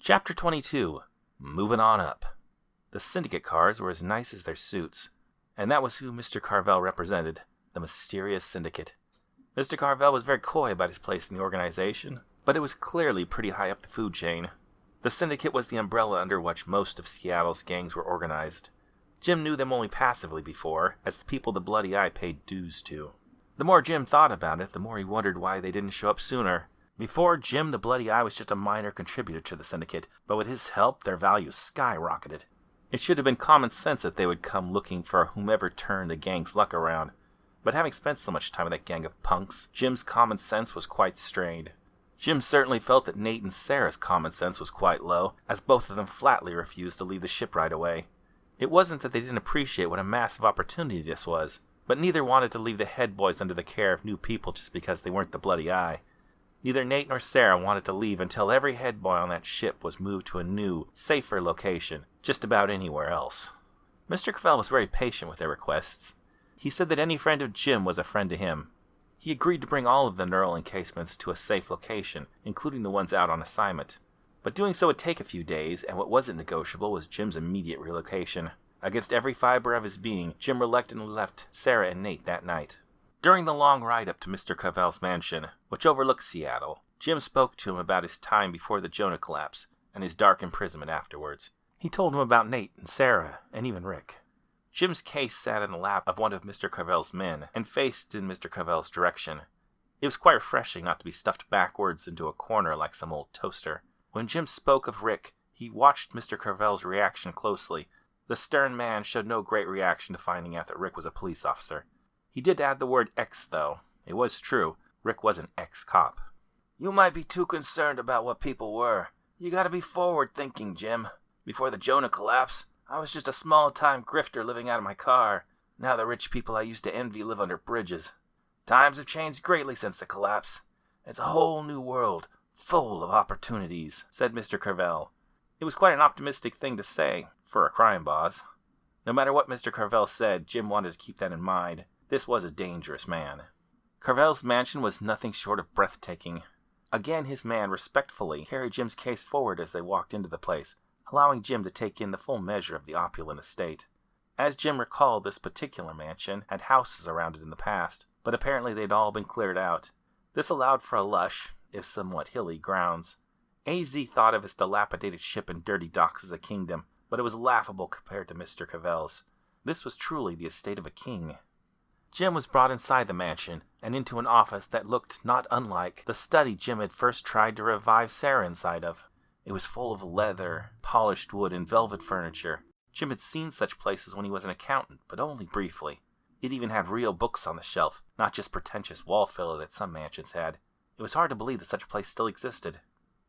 Chapter 22. Moving on up. The syndicate cars were as nice as their suits, and that was who Mr. Carvel represented, the mysterious syndicate. Mr. Carvel was very coy about his place in the organization, but it was clearly pretty high up the food chain. The syndicate was the umbrella under which most of Seattle's gangs were organized. Jim knew them only passively before, as the people the Bloody Eye paid dues to. The more Jim thought about it, the more he wondered why they didn't show up sooner. Before Jim, the Bloody Eye was just a minor contributor to the syndicate, but with his help, their values skyrocketed. It should have been common sense that they would come looking for whomever turned the gang's luck around. But having spent so much time with that gang of punks, Jim's common sense was quite strained. Jim certainly felt that Nate and Sarah's common sense was quite low, as both of them flatly refused to leave the ship right away. It wasn't that they didn't appreciate what a massive opportunity this was, but neither wanted to leave the head boys under the care of new people just because they weren't the Bloody Eye. Neither Nate nor Sarah wanted to leave until every head boy on that ship was moved to a new, safer location, just about anywhere else. Mr. Carvel was very patient with their requests. He said that any friend of Jim was a friend to him. He agreed to bring all of the neural encasements to a safe location, including the ones out on assignment. But doing so would take a few days, and what wasn't negotiable was Jim's immediate relocation. Against every fiber of his being, Jim reluctantly left Sarah and Nate that night. During the long ride up to Mr. Carvel's mansion, which overlooked Seattle, Jim spoke to him about his time before the Jonah collapse and his dark imprisonment afterwards. He told him about Nate and Sarah and even Rick. Jim's case sat in the lap of one of Mr. Carvel's men and faced in Mr. Carvel's direction. It was quite refreshing not to be stuffed backwards into a corner like some old toaster. When Jim spoke of Rick, he watched Mr. Carvel's reaction closely. The stern man showed no great reaction to finding out that Rick was a police officer. He did add the word ex, though. It was true. Rick was an ex-cop. "You might be too concerned about what people were. You gotta be forward-thinking, Jim. Before the Jonah collapse, I was just a small-time grifter living out of my car. Now the rich people I used to envy live under bridges. Times have changed greatly since the collapse. It's a whole new world, full of opportunities," said Mr. Carvel. It was quite an optimistic thing to say, for a crime boss. No matter what Mr. Carvel said, Jim wanted to keep that in mind. This was a dangerous man. Carvel's mansion was nothing short of breathtaking. Again his man respectfully carried Jim's case forward as they walked into the place, allowing Jim to take in the full measure of the opulent estate. As Jim recalled, this particular mansion had houses around it in the past, but apparently they'd all been cleared out. This allowed for a lush, if somewhat hilly, grounds. AZ thought of his dilapidated ship and dirty docks as a kingdom, but it was laughable compared to Mr. Carvel's. This was truly the estate of a king. Jim was brought inside the mansion, and into an office that looked not unlike the study Jim had first tried to revive Sarah inside of. It was full of leather, polished wood, and velvet furniture. Jim had seen such places when he was an accountant, but only briefly. It even had real books on the shelf, not just pretentious wall filler that some mansions had. It was hard to believe that such a place still existed.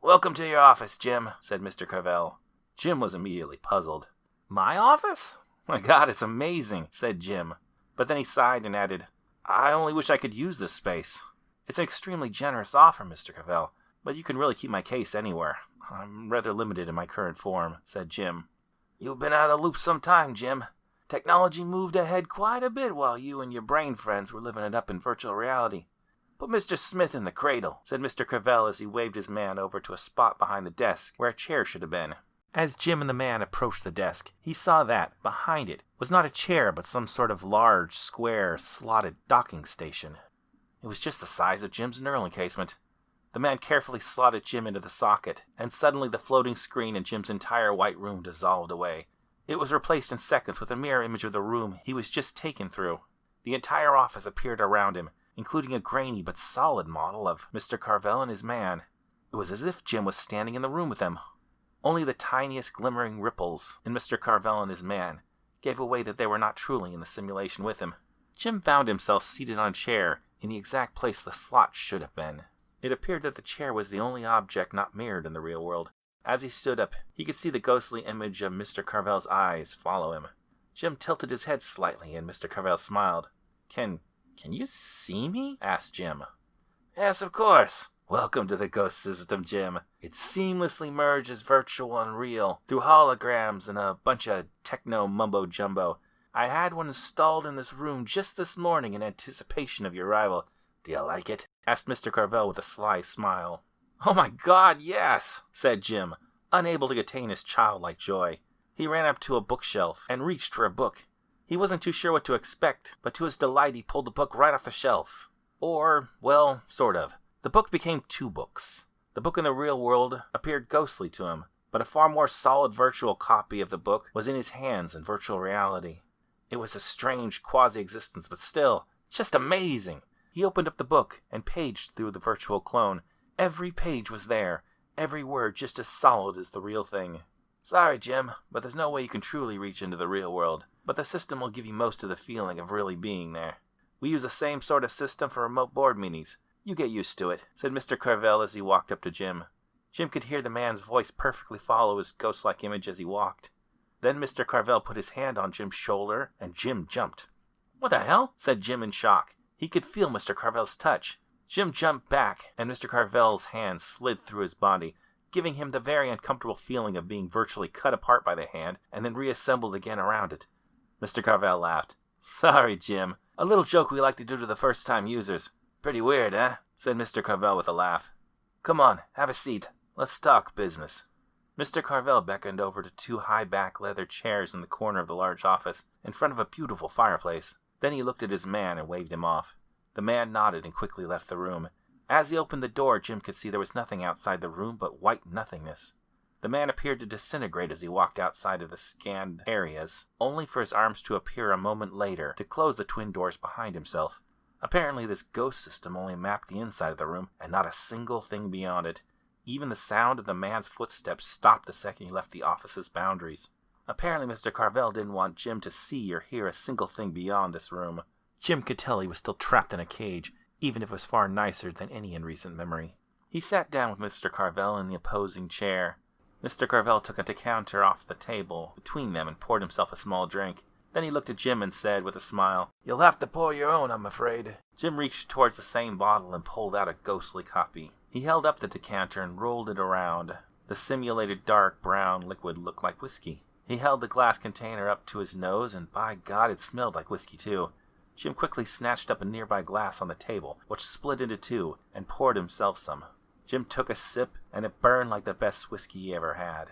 "Welcome to your office, Jim," said Mr. Carvel. Jim was immediately puzzled. "My office? My God, it's amazing," said Jim. But then he sighed and added, "I only wish I could use this space. It's an extremely generous offer, Mr. Carvel, but you can really keep my case anywhere. I'm rather limited in my current form," said Jim. "You've been out of the loop some time, Jim. Technology moved ahead quite a bit while you and your brain friends were living it up in virtual reality. Put Mr. Smith in the cradle," said Mr. Carvel as he waved his man over to a spot behind the desk where a chair should have been. As Jim and the man approached the desk, he saw that, behind it, was not a chair but some sort of large, square, slotted docking station. It was just the size of Jim's neural encasement. The man carefully slotted Jim into the socket, and suddenly the floating screen in Jim's entire white room dissolved away. It was replaced in seconds with a mirror image of the room he was just taken through. The entire office appeared around him, including a grainy but solid model of Mr. Carvel and his man. It was as if Jim was standing in the room with them. Only the tiniest glimmering ripples in Mr. Carvel and his man gave away that they were not truly in the simulation with him. Jim found himself seated on a chair in the exact place the slot should have been. It appeared that the chair was the only object not mirrored in the real world. As he stood up, he could see the ghostly image of Mr. Carvel's eyes follow him. Jim tilted his head slightly, and Mr. Carvel smiled. Can you see me?" asked Jim. "Yes, of course. Welcome to the ghost system, Jim. It seamlessly merges virtual and real through holograms and a bunch of techno mumbo-jumbo. I had one installed in this room just this morning in anticipation of your arrival. Do you like it?" asked Mr. Carvel with a sly smile. "Oh my God, yes," said Jim. Unable to contain his childlike joy, he ran up to a bookshelf and reached for a book. He wasn't too sure what to expect, but to his delight he pulled the book right off the shelf. Or, well, sort of. The book became two books. The book in the real world appeared ghostly to him, but a far more solid virtual copy of the book was in his hands in virtual reality. It was a strange quasi-existence, but still, just amazing. He opened up the book and paged through the virtual clone. Every page was there, every word just as solid as the real thing. Sorry, Jim, but there's no way you can truly reach into the real world, but the system will give you most of the feeling of really being there. We use the same sort of system for remote board meetings. You get used to it, said Mr. Carvel as he walked up to Jim. Jim could hear the man's voice perfectly follow his ghost-like image as he walked. Then Mr. Carvel put his hand on Jim's shoulder, and Jim jumped. What the hell? Said Jim in shock. He could feel Mr. Carvel's touch. Jim jumped back, and Mr. Carvel's hand slid through his body, giving him the very uncomfortable feeling of being virtually cut apart by the hand and then reassembled again around it. Mr. Carvel laughed. Sorry, Jim. A little joke we like to do to the first-time users. Pretty weird, eh? Said Mr. Carvel with a laugh. Come on, have a seat. Let's talk business. Mr. Carvel beckoned over to two high-back leather chairs in the corner of the large office, in front of a beautiful fireplace. Then he looked at his man and waved him off. The man nodded and quickly left the room. As he opened the door, Jim could see there was nothing outside the room but white nothingness. The man appeared to disintegrate as he walked outside of the scanned areas, only for his arms to appear a moment later to close the twin doors behind himself. Apparently this ghost system only mapped the inside of the room and not a single thing beyond it. Even the sound of the man's footsteps stopped the second he left the office's boundaries. Apparently Mr. Carvel didn't want Jim to see or hear a single thing beyond this room. Jim could tell he was still trapped in a cage, even if it was far nicer than any in recent memory. He sat down with Mr. Carvel in the opposing chair. Mr. Carvel took a decanter off the table between them and poured himself a small drink. Then he looked at Jim and said with a smile, You'll have to pour your own, I'm afraid. Jim reached towards the same bottle and pulled out a ghostly copy. He held up the decanter and rolled it around. The simulated dark brown liquid looked like whiskey. He held the glass container up to his nose, and by God, it smelled like whiskey too. Jim quickly snatched up a nearby glass on the table, which split into two, and poured himself some. Jim took a sip, and it burned like the best whiskey he ever had.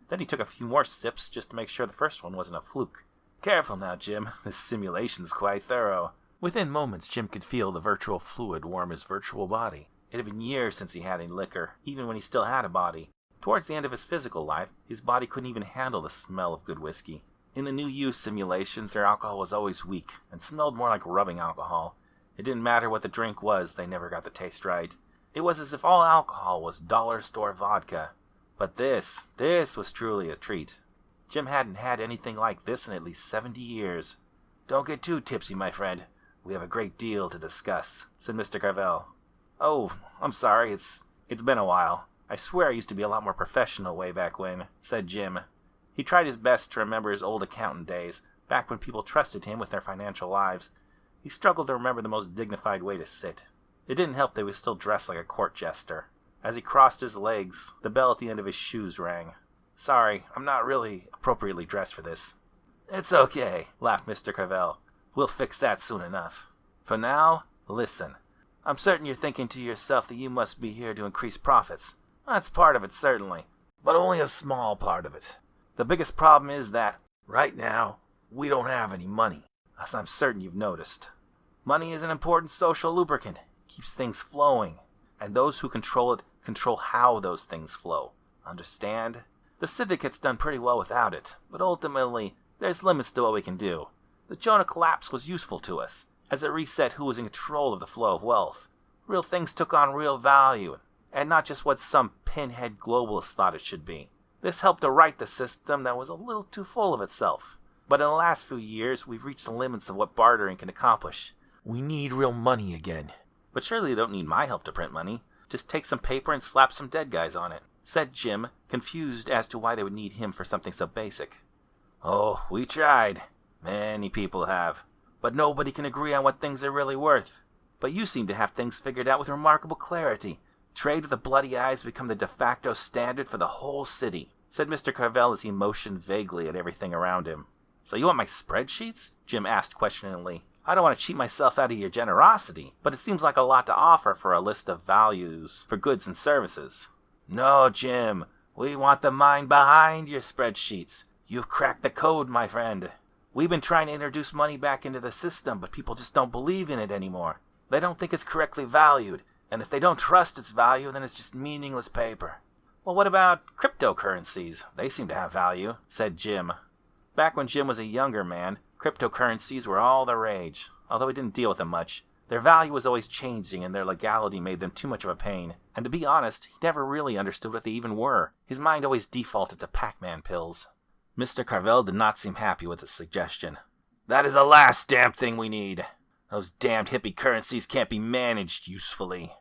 Then he took a few more sips just to make sure the first one wasn't a fluke. Careful now, Jim. This simulation's quite thorough. Within moments, Jim could feel the virtual fluid warm his virtual body. It had been years since he had any liquor, even when he still had a body. Towards the end of his physical life, his body couldn't even handle the smell of good whiskey. In the new use simulations, their alcohol was always weak, and smelled more like rubbing alcohol. It didn't matter what the drink was, they never got the taste right. It was as if all alcohol was dollar store vodka. But this was truly a treat. Jim hadn't had anything like this in at least 70 years. Don't get too tipsy, my friend. We have a great deal to discuss, said Mr. Carvel. Oh, I'm sorry, it's been a while. I swear I used to be a lot more professional way back when, said Jim. He tried his best to remember his old accountant days, back when people trusted him with their financial lives. He struggled to remember the most dignified way to sit. It didn't help that he was still dressed like a court jester. As he crossed his legs, the bell at the end of his shoes rang. Sorry, I'm not really appropriately dressed for this. It's okay, laughed Mr. Carvel. We'll fix that soon enough. For now, listen. I'm certain you're thinking to yourself that you must be here to increase profits. That's part of it, certainly, but only a small part of it. The biggest problem is that, right now, we don't have any money, as I'm certain you've noticed. Money is an important social lubricant. It keeps things flowing, and those who control it control how those things flow. Understand? The syndicate's done pretty well without it, but ultimately, there's limits to what we can do. The Jonah collapse was useful to us, as it reset who was in control of the flow of wealth. Real things took on real value, and not just what some pinhead globalists thought it should be. This helped to right the system that was a little too full of itself. But in the last few years, we've reached the limits of what bartering can accomplish. We need real money again. But surely you don't need my help to print money. Just take some paper and slap some dead guys on it, said Jim, confused as to why they would need him for something so basic. Oh, we tried. Many people have. But nobody can agree on what things are really worth. But you seem to have things figured out with remarkable clarity. Trade with the bloody eyes become the de facto standard for the whole city, said Mr. Carvel as he motioned vaguely at everything around him. So you want my spreadsheets? Jim asked questioningly. I don't want to cheat myself out of your generosity, but it seems like a lot to offer for a list of values for goods and services. No, Jim. We want the mind behind your spreadsheets. You've cracked the code, my friend. We've been trying to introduce money back into the system, but people just don't believe in it anymore. They don't think it's correctly valued, and if they don't trust its value, then it's just meaningless paper. Well, what about cryptocurrencies? They seem to have value, said Jim. Back when Jim was a younger man, cryptocurrencies were all the rage. Although he didn't deal with them much, their value was always changing and their legality made them too much of a pain. And to be honest, he never really understood what they even were. His mind always defaulted to Pac-Man pills. Mr. Carvel did not seem happy with the suggestion. That is the last damn thing we need. Those damned hippie currencies can't be managed usefully.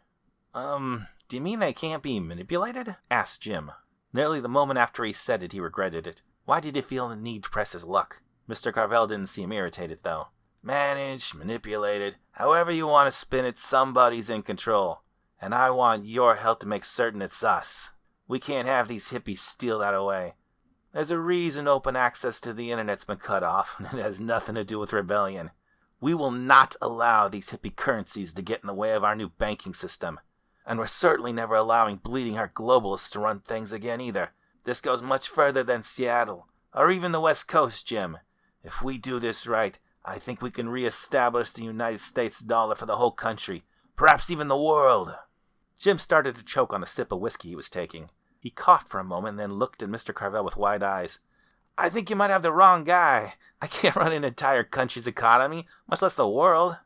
Do you mean they can't be manipulated? Asked Jim. Nearly the moment after he said it, he regretted it. Why did he feel the need to press his luck? Mr. Carvel didn't seem irritated, though. Managed, manipulated, however you want to spin it, somebody's in control. And I want your help to make certain it's us. We can't have these hippies steal that away. There's a reason open access to the internet's been cut off, and it has nothing to do with rebellion. We will not allow these hippie currencies to get in the way of our new banking system. And we're certainly never allowing bleeding-heart globalists to run things again either. This goes much further than Seattle, or even the West Coast, Jim. If we do this right, I think we can re-establish the United States dollar for the whole country, perhaps even the world. Jim started to choke on the sip of whiskey he was taking. He coughed for a moment and then looked at Mr. Carvel with wide eyes. I think you might have the wrong guy. I can't run an entire country's economy, much less the world.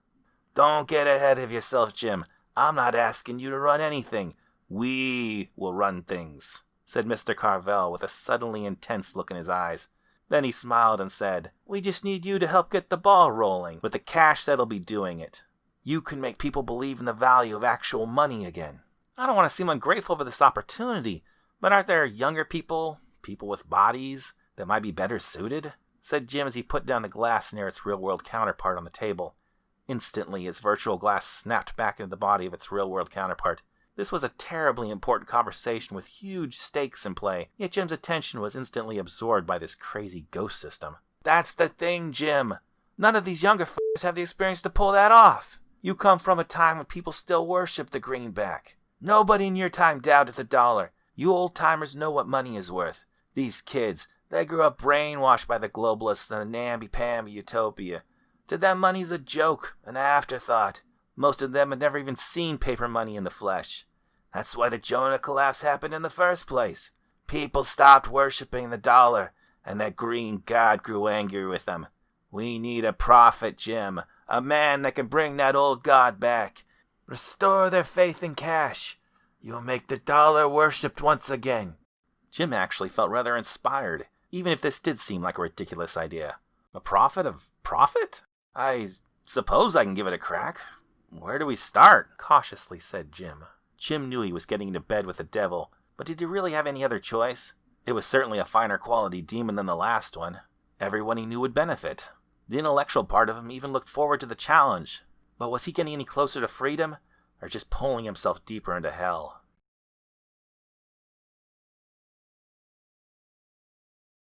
Don't get ahead of yourself, Jim. I'm not asking you to run anything. We will run things, said Mr. Carvel with a suddenly intense look in his eyes. Then he smiled and said, we just need you to help get the ball rolling with the cash that'll be doing it. You can make people believe in the value of actual money again. I don't want to seem ungrateful for this opportunity, but aren't there younger people with bodies, that might be better suited? Said Jim as he put down the glass near its real-world counterpart on the table. Instantly, its virtual glass snapped back into the body of its real-world counterpart. This was a terribly important conversation with huge stakes in play, yet Jim's attention was instantly absorbed by this crazy ghost system. That's the thing, Jim. None of these younger f***ers have the experience to pull that off. You come from a time when people still worship the greenback. Nobody in your time doubted the dollar. You old-timers know what money is worth. These kids, they grew up brainwashed by the globalists and the namby-pamby utopia. To them, money's a joke, an afterthought. Most of them had never even seen paper money in the flesh. That's why the Jonah collapse happened in the first place. People stopped worshipping the dollar, and that green god grew angry with them. We need a prophet, Jim, a man that can bring that old god back. Restore their faith in cash. You'll make the dollar worshipped once again. Jim actually felt rather inspired, even if this did seem like a ridiculous idea. A prophet of profit? I suppose I can give it a crack. Where do we start? Cautiously said Jim. Jim knew he was getting into bed with the devil, but did he really have any other choice? It was certainly a finer quality demon than the last one. Everyone he knew would benefit. The intellectual part of him even looked forward to the challenge. But was he getting any closer to freedom, or just pulling himself deeper into hell?